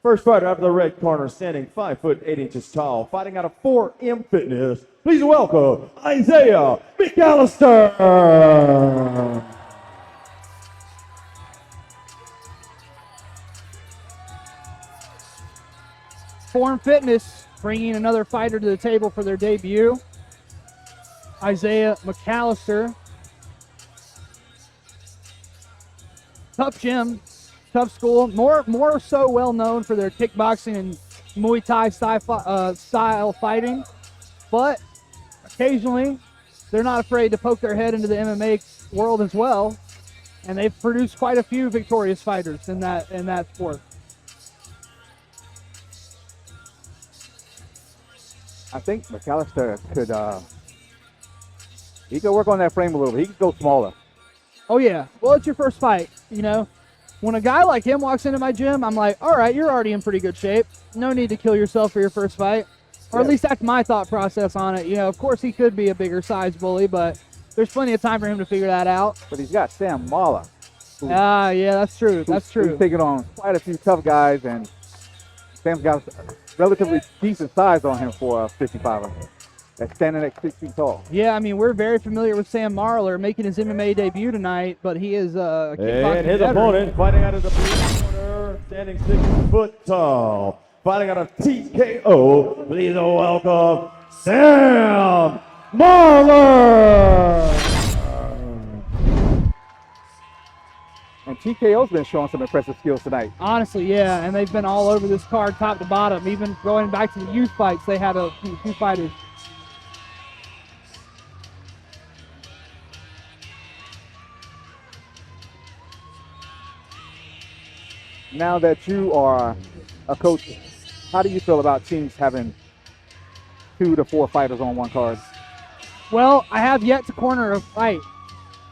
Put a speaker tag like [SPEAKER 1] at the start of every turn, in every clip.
[SPEAKER 1] First fighter out of the red corner, standing 5 foot 8 inches tall, fighting out of 4M Fitness. Please welcome Isaiah McCallister.
[SPEAKER 2] 4M Fitness bringing another fighter to the table for their debut. Isaiah McCallister. Tough gym, tough school. More so well known for their kickboxing and Muay Thai style fighting, but occasionally they're not afraid to poke their head into the MMA world as well, and they've produced quite a few victorious fighters in that sport.
[SPEAKER 3] I think McCallister he could work on that frame a little bit. He could go smaller.
[SPEAKER 2] Oh yeah, well, it's your first fight, you know. When a guy like him walks into my gym, I'm like, all right, you're already in pretty good shape. No need to kill yourself for your first fight. Or at least that's my thought process on it. You know, of course he could be a bigger size bully, but there's plenty of time for him to figure that out.
[SPEAKER 3] But he's got Sam Marler.
[SPEAKER 2] Yeah, that's true. That's true.
[SPEAKER 3] He's taking on quite a few tough guys, and Sam's got relatively decent size on him for a 55er. That's standing at 6 feet tall.
[SPEAKER 2] Yeah, I mean, we're very familiar with Sam Marler making his MMA debut tonight, but he is a kickboxing
[SPEAKER 1] And his
[SPEAKER 2] veteran.
[SPEAKER 1] opponent fighting out of the blue corner, standing 6 foot tall, fighting out of TKO. Please welcome Sam Marler.
[SPEAKER 3] And TKO's been showing some impressive skills tonight.
[SPEAKER 2] Honestly, yeah, and they've been all over this card, top to bottom. Even going back to the youth fights, they had a few fighters.
[SPEAKER 3] Now that you are a coach, how do you feel about teams having 2 to 4 fighters on one card?
[SPEAKER 2] Well, I have yet to corner a fight.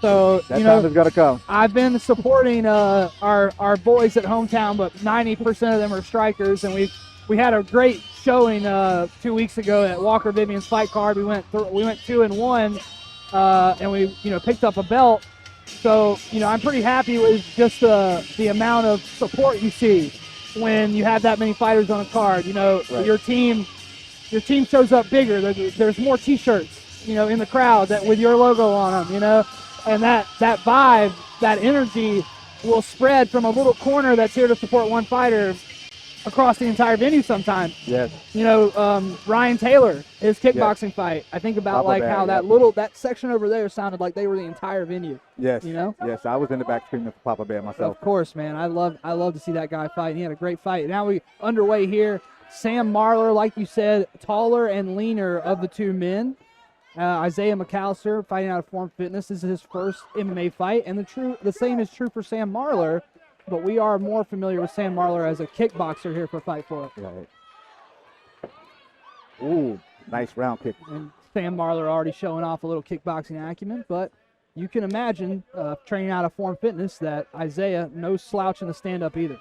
[SPEAKER 2] So,
[SPEAKER 3] That
[SPEAKER 2] you
[SPEAKER 3] time
[SPEAKER 2] know,
[SPEAKER 3] is going to come.
[SPEAKER 2] I've been supporting our boys at hometown, but 90% of them are strikers, and we had a great showing 2 weeks ago at Walker Vivian's fight card. We went 2-1, and we picked up a belt. So I'm pretty happy with just the amount of support you see when you have that many fighters on a card.
[SPEAKER 3] Right.
[SPEAKER 2] Your team shows up bigger. There's more T-shirts in the crowd that with your logo on them. And that vibe, that energy will spread from a little corner that's here to support one fighter across the entire venue sometimes.
[SPEAKER 3] Yes.
[SPEAKER 2] Ryan Taylor, his kickboxing fight. I think about
[SPEAKER 3] Papa Bear,
[SPEAKER 2] how that section over there sounded like they were the entire venue.
[SPEAKER 3] Yes.
[SPEAKER 2] Yes,
[SPEAKER 3] I was in the back screaming for Papa Bear myself.
[SPEAKER 2] Of course, man. I love to see that guy fight. He had a great fight. Now we underway here. Sam Marler, like you said, taller and leaner of the two men. Isaiah McCallister fighting out of 4M Fitness. This is his first MMA fight, and the same is true for Sam Marler, but we are more familiar with Sam Marler as a kickboxer here for Fight For It.
[SPEAKER 3] Right. Ooh, nice round kick.
[SPEAKER 2] And Sam Marler already showing off a little kickboxing acumen, but you can imagine training out of 4M Fitness that Isaiah, no slouch in the stand-up either.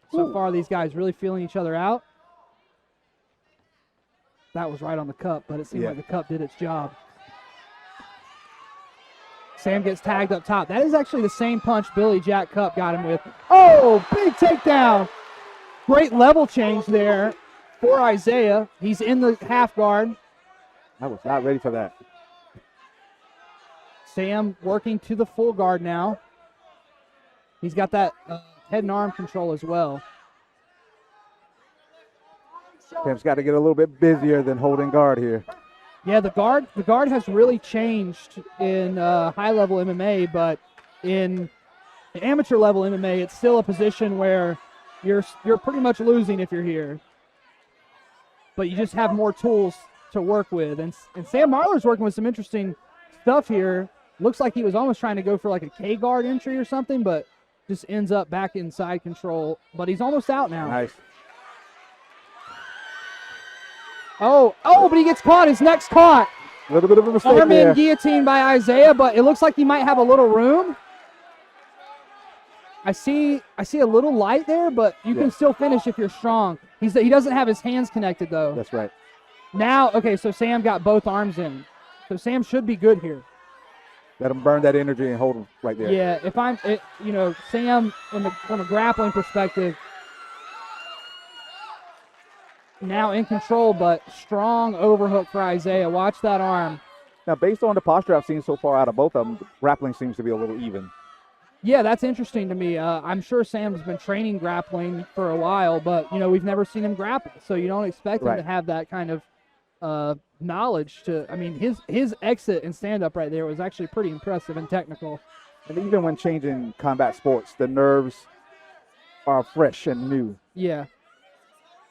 [SPEAKER 2] So far, these guys really feeling each other out. That was right on the cup, but it seemed like the cup did its job. Sam gets tagged up top. That is actually the same punch Billy Jack Cup got him with. Oh, big takedown. Great level change there for Isaiah. He's in the half guard.
[SPEAKER 3] I was not ready for that.
[SPEAKER 2] Sam working to the full guard now. He's got that head and arm control as well.
[SPEAKER 3] Sam's got to get a little bit busier than holding guard here.
[SPEAKER 2] Yeah, the guard has really changed in high-level MMA, but in amateur-level MMA, it's still a position where you're pretty much losing if you're here. But you just have more tools to work with. And Sam Marler's working with some interesting stuff here. Looks like he was almost trying to go for like a K-guard entry or something, but just ends up back inside control. But he's almost out now.
[SPEAKER 3] Nice.
[SPEAKER 2] Oh, but he gets caught. His neck's caught.
[SPEAKER 3] A little bit of a mistake
[SPEAKER 2] Arm
[SPEAKER 3] there.
[SPEAKER 2] in guillotine by Isaiah, but it looks like he might have a little room. I see a little light there, but you can still finish if you're strong. He doesn't have his hands connected, though.
[SPEAKER 3] That's right.
[SPEAKER 2] Now, okay, so Sam got both arms in. So Sam should be good here.
[SPEAKER 3] Let him burn that energy and hold him right there.
[SPEAKER 2] Yeah, if I'm, Sam, from a grappling perspective, now in control, but strong overhook for Isaiah. Watch that arm.
[SPEAKER 3] Now, based on the posture I've seen so far out of both of them, grappling seems to be a little even.
[SPEAKER 2] Yeah, that's interesting to me. I'm sure Sam's been training grappling for a while, but, we've never seen him grapple, so you don't expect him to have that kind of knowledge to, his exit and stand-up right there was actually pretty impressive and technical.
[SPEAKER 3] And even when changing combat sports, the nerves are fresh and new.
[SPEAKER 2] Yeah.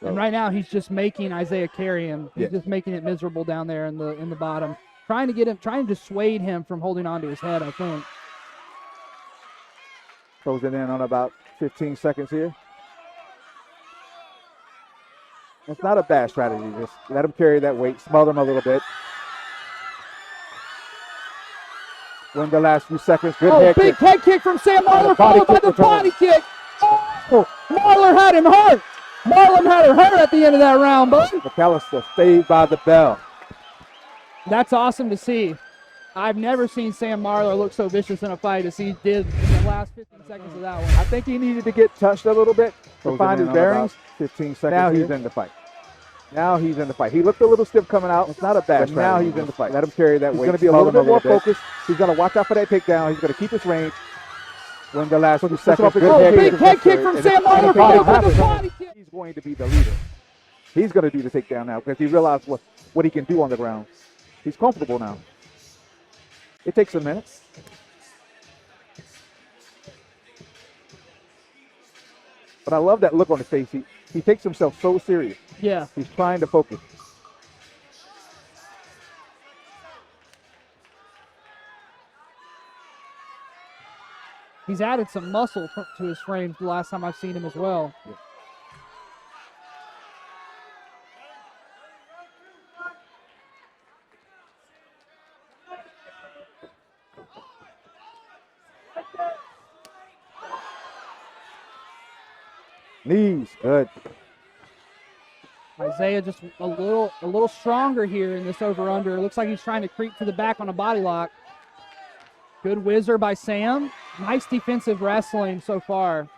[SPEAKER 3] So.
[SPEAKER 2] And right now he's just making Isaiah carry him. He's just making it miserable down there in the bottom. Trying to dissuade him from holding on to his head, I think.
[SPEAKER 3] Closing in on about 15 seconds here. It's not a bad strategy. Just let him carry that weight, smother him a little bit. Win the last few seconds. Good head
[SPEAKER 2] big
[SPEAKER 3] kick.
[SPEAKER 2] head kick from Sam Marler, followed by the body kick. Oh, Marler had him hurt. Marler had her hurt at the end of that round, but
[SPEAKER 3] McCallister stayed by the bell.
[SPEAKER 2] That's awesome to see. I've never seen Sam Marler look so vicious in a fight as he did in the last 15 seconds of that one.
[SPEAKER 3] I think he needed to get touched a little bit to find his bearings. 15 seconds. Now he's in the fight. Now he's in the fight. He looked a little stiff coming out. It's not a bad strategy. Now he's in the fight. Let him carry that weight. He's going to be a little bit more focused. He's going to watch out for that takedown. He's going to keep his range. Win the last few seconds.
[SPEAKER 2] Big head kick from Sam Marler, followed by the body kick.
[SPEAKER 3] He's going to be the leader. He's going to do the takedown now because he realized what he can do on the ground. He's comfortable now. It takes a minute. But I love that look on his face. He takes himself so serious.
[SPEAKER 2] Yeah.
[SPEAKER 3] He's trying to focus.
[SPEAKER 2] He's added some muscle to his frame the last time I've seen him as well.
[SPEAKER 3] Yeah. Knees, good.
[SPEAKER 2] Isaiah just a little stronger here in this over-under. Looks like he's trying to creep to the back on a body lock. Good whizzer by Sam. Nice defensive wrestling so far.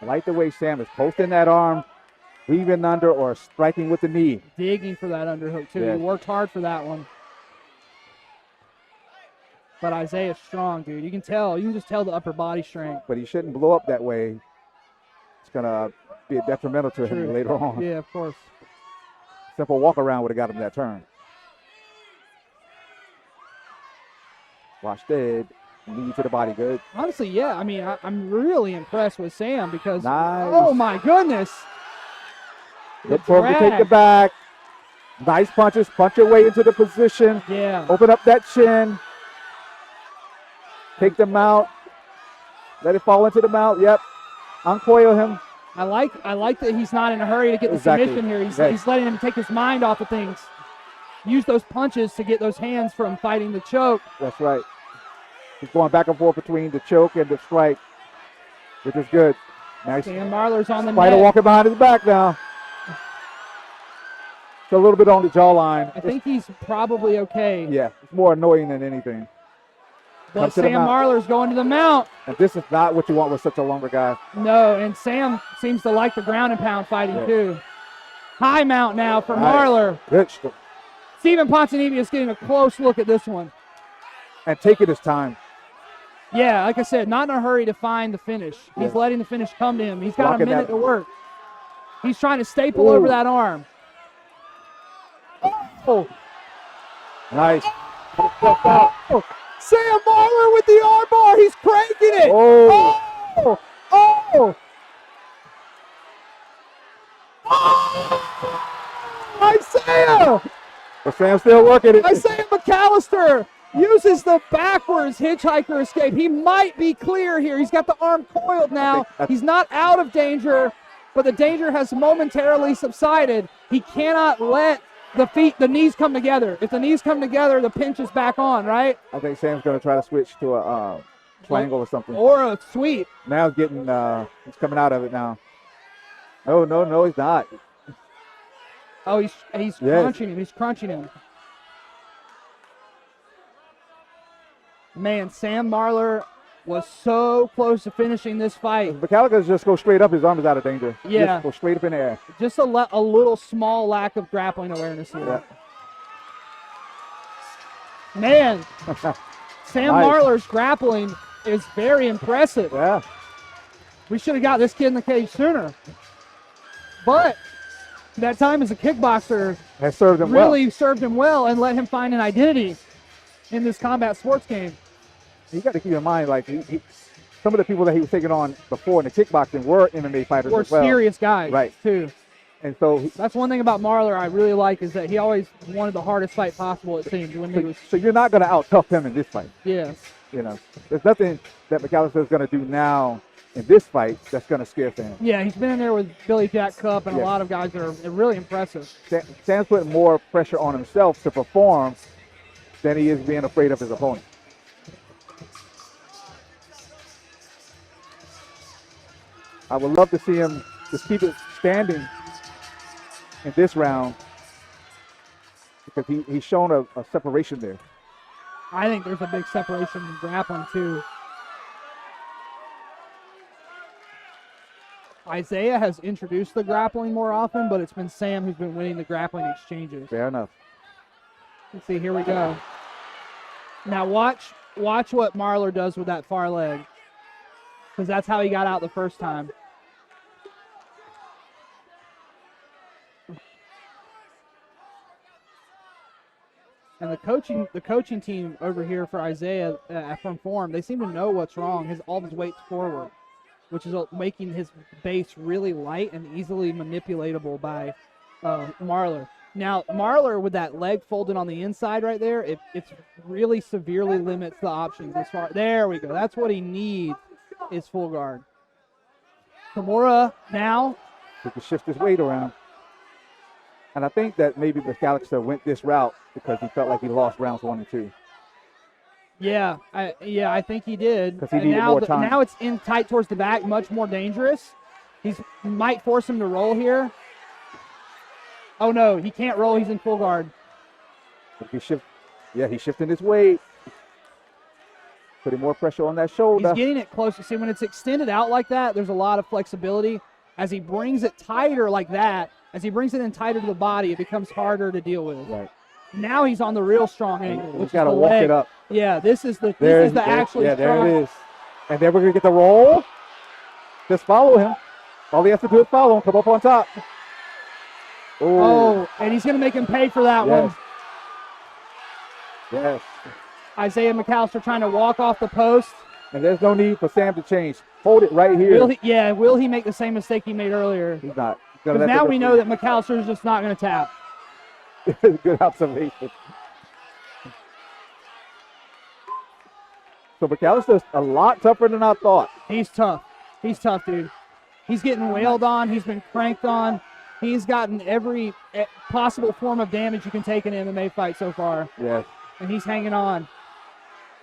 [SPEAKER 3] I like the way Sam is posting that arm, weaving under or striking with the knee.
[SPEAKER 2] Digging for that underhook too.
[SPEAKER 3] Yes.
[SPEAKER 2] He worked hard for that one. But Isaiah's strong, dude. You can just tell the upper body strength.
[SPEAKER 3] But he shouldn't blow up that way. It's going to be detrimental to him later on.
[SPEAKER 2] Yeah, of course.
[SPEAKER 3] Simple walk around would have got him that turn. Watch dead. Knee to the body, good.
[SPEAKER 2] Honestly, yeah. I'm really impressed with Sam because,
[SPEAKER 3] nice.
[SPEAKER 2] Oh my goodness.
[SPEAKER 3] Look for him to take the back. Nice punches. Punch your way into the position.
[SPEAKER 2] Yeah.
[SPEAKER 3] Open up that chin. Take the mount. Let it fall into the mount. Yep. Uncoil him.
[SPEAKER 2] I like that he's not in a hurry to get the submission here. He's letting him take his mind off of things. Use those punches to get those hands from fighting the choke.
[SPEAKER 3] That's right. He's going back and forth between the choke and the strike, which is good. Nice.
[SPEAKER 2] Sam Marler's on the
[SPEAKER 3] Fighter
[SPEAKER 2] net.
[SPEAKER 3] walking behind his back now. It's a little bit on the jawline.
[SPEAKER 2] I think he's probably okay.
[SPEAKER 3] Yeah, it's more annoying than anything.
[SPEAKER 2] But Sam Marler's going to the mount.
[SPEAKER 3] And this is not what you want with such a longer guy.
[SPEAKER 2] No, and Sam seems to like the ground and pound fighting too. High mount now for Marler.
[SPEAKER 3] Good.
[SPEAKER 2] Steven Ponzinibbio is getting a close look at this one.
[SPEAKER 3] And taking his time.
[SPEAKER 2] Yeah, like I said, not in a hurry to find the finish. He's letting the finish come to him. He's got a minute to work. He's trying to staple over that arm. Oh.
[SPEAKER 3] Nice.
[SPEAKER 2] Oh. Sam Marler with the arm bar. He's cranking it.
[SPEAKER 3] Oh.
[SPEAKER 2] Oh. Oh. Oh. Isaiah.
[SPEAKER 3] But Sam's still working it.
[SPEAKER 2] Isaiah McCallister uses the backwards hitchhiker escape. He might be clear here. He's got the arm coiled now. He's not out of danger, but the danger has momentarily subsided. He cannot let the knees come together. If the knees come together, the pinch is back on, right?
[SPEAKER 3] I think Sam's going to try to switch to a triangle or something.
[SPEAKER 2] Or a sweep.
[SPEAKER 3] Now he's he's coming out of it now. No, he's not.
[SPEAKER 2] Oh, he's crunching him. He's crunching him. Man, Sam Marler was so close to finishing this fight.
[SPEAKER 3] McCallister just go straight up. His arm is out of danger.
[SPEAKER 2] Yeah.
[SPEAKER 3] Just go straight up in the air.
[SPEAKER 2] Just a little small lack of grappling awareness here.
[SPEAKER 3] Yeah.
[SPEAKER 2] Man, Sam Marler's grappling is very impressive.
[SPEAKER 3] Yeah.
[SPEAKER 2] We should have got this kid in the cage sooner. But that time as a kickboxer
[SPEAKER 3] Has served him
[SPEAKER 2] really served him well and let him find an identity in this combat sports game.
[SPEAKER 3] You got to keep in mind, like, some of the people that he was taking on before in the kickboxing were MMA fighters
[SPEAKER 2] Or
[SPEAKER 3] as well.
[SPEAKER 2] serious guys,
[SPEAKER 3] Right.
[SPEAKER 2] too.
[SPEAKER 3] And so,
[SPEAKER 2] That's one thing about Marler I really like is that he always wanted the hardest fight possible, it seemed, when he was.
[SPEAKER 3] so you're not going to out-tough him in this fight.
[SPEAKER 2] Yes.
[SPEAKER 3] You know, there's nothing that McCallister is going to do now in this fight that's going to scare Sam.
[SPEAKER 2] Yeah, he's been in there with Billy Jack Cup and a
[SPEAKER 3] Yeah.
[SPEAKER 2] lot of guys that are really impressive.
[SPEAKER 3] Sam's putting more pressure on himself to perform than he is being afraid of his opponent. I would love to see him just keep it standing in this round because he's shown a separation there.
[SPEAKER 2] I think there's a big separation in grappling, too. Isaiah has introduced the grappling more often, but it's been Sam who's been winning the grappling exchanges.
[SPEAKER 3] Fair enough.
[SPEAKER 2] Let's see, here we go. Now watch what Marler does with that far leg, because that's how he got out the first time. And the coaching team over here for Isaiah from Form, they seem to know what's wrong. All of his weight's forward, which is making his base really light and easily manipulatable by Marler. Now, Marler, with that leg folded on the inside right there, it's really severely limits the options as far. There we go. That's what he needs is full guard. Kimura now.
[SPEAKER 3] He can shift his weight around. And I think that maybe McCallister went this route because he felt like he lost rounds 1 and 2.
[SPEAKER 2] Yeah, I think he did.
[SPEAKER 3] 'Cause he needed more time.
[SPEAKER 2] Now it's in tight towards the back, much more dangerous. He might force him to roll here. Oh no, he can't roll. He's in full guard.
[SPEAKER 3] He's shifting his weight. Putting more pressure on that shoulder.
[SPEAKER 2] He's getting it closer. See, when it's extended out like that, there's a lot of flexibility. As he brings it tighter like that, as he brings it in tighter to the body, it becomes harder to deal with.
[SPEAKER 3] Right.
[SPEAKER 2] Now he's on the real strong angle.
[SPEAKER 3] He's got to walk it up.
[SPEAKER 2] Yeah, this is the actually
[SPEAKER 3] yeah,
[SPEAKER 2] strong.
[SPEAKER 3] there it is. And then we're going to get the roll. Just follow him. All he has to do is follow him. Come up on top. Ooh.
[SPEAKER 2] Oh, and he's going to make him pay for that one.
[SPEAKER 3] Yes.
[SPEAKER 2] Isaiah McCallister trying to walk off the post.
[SPEAKER 3] And there's no need for Sam to change. Hold it right here.
[SPEAKER 2] Will he make the same mistake he made earlier?
[SPEAKER 3] He's not.
[SPEAKER 2] Because now we know that McCallister is just not going to tap.
[SPEAKER 3] Good observation. So McCallister's a lot tougher than I thought.
[SPEAKER 2] He's tough. He's tough, dude. He's getting wailed on. He's been cranked on. He's gotten every possible form of damage you can take in an MMA fight so far.
[SPEAKER 3] Yes.
[SPEAKER 2] And he's hanging on.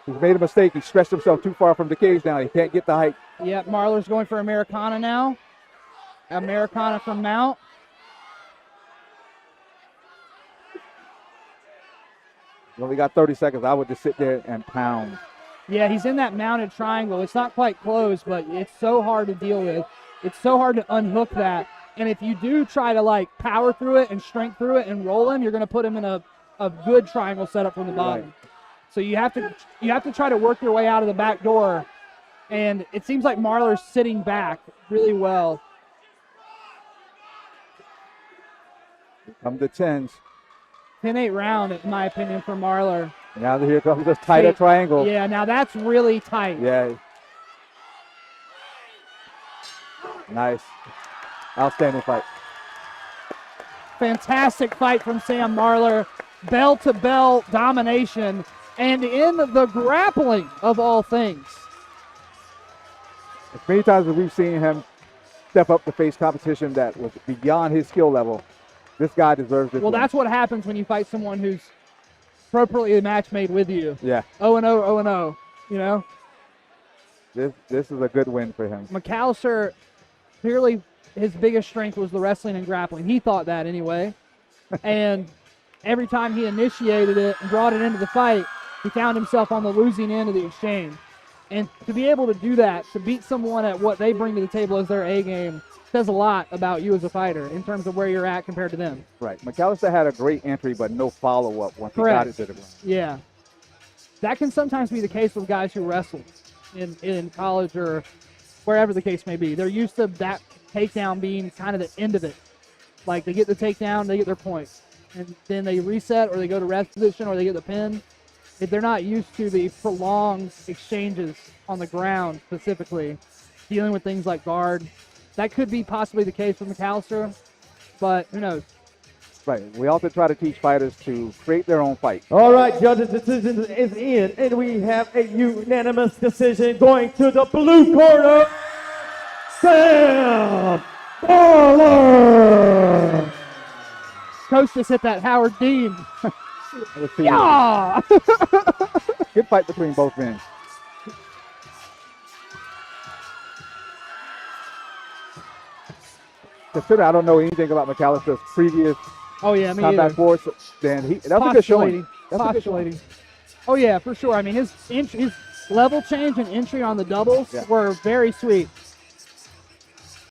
[SPEAKER 3] He's made a mistake. He stretched himself too far from the cage now. He can't get the height.
[SPEAKER 2] Yep, Marler's going for Americana now. Americana from Mount.
[SPEAKER 3] You only got 30 seconds. I would just sit there and pound.
[SPEAKER 2] Yeah, he's in that mounted triangle. It's not quite closed, but it's so hard to deal with. It's so hard to unhook that. And if you do try to, like, power through it and strength through it and roll him, you're going to put him in a good triangle setup from the bottom. Right. So you have to try to work your way out of the back door. And it seems like Marler's sitting back really well.
[SPEAKER 3] Come the 10s.
[SPEAKER 2] 10-8 round, in my opinion, for Marler.
[SPEAKER 3] Now here comes this tighter triangle.
[SPEAKER 2] Yeah, now that's really tight.
[SPEAKER 3] Yeah. Nice. Outstanding fight.
[SPEAKER 2] Fantastic fight from Sam Marler. Bell-to-bell domination. And in the grappling of all things.
[SPEAKER 3] As many times as we've seen him step up to face competition that was beyond his skill level, this guy deserves this.
[SPEAKER 2] Well, that's what happens when you fight someone who's appropriately match made with you.
[SPEAKER 3] Yeah.
[SPEAKER 2] 0-0, 0-0, you know?
[SPEAKER 3] This is a good win for him.
[SPEAKER 2] McCallister, clearly his biggest strength was the wrestling and grappling. He thought that anyway. And every time he initiated it and brought it into the fight, he found himself on the losing end of the exchange. And to be able to do that, to beat someone at what they bring to the table as their A game, says a lot about you as a fighter in terms of where you're at compared to them.
[SPEAKER 3] Right. McCallister had a great entry, but no follow-up once he got it to the ground.
[SPEAKER 2] Yeah. That can sometimes be the case with guys who wrestle in college or wherever the case may be. They're used to that takedown being kind of the end of it. Like, they get the takedown, they get their point. And then they reset, or they go to rest position, or they get the pin. If they're not used to the prolonged exchanges on the ground specifically, dealing with things like guard, that could be possibly the case with McCallister, but who knows?
[SPEAKER 3] Right. We also try to teach fighters to create their own fight.
[SPEAKER 1] All right, judges' decision is in, and we have a unanimous decision going to the blue corner, Sam Marler.
[SPEAKER 2] Coach just hit that Howard Dean.
[SPEAKER 3] Let's see.
[SPEAKER 2] Yeah!
[SPEAKER 3] Good fight between both men. Consider I don't know anything about McCallister's previous combat sports, then that's a good showing. That's a good showing.
[SPEAKER 2] Oh yeah, for sure. I mean, his level change and entry on the doubles were very sweet.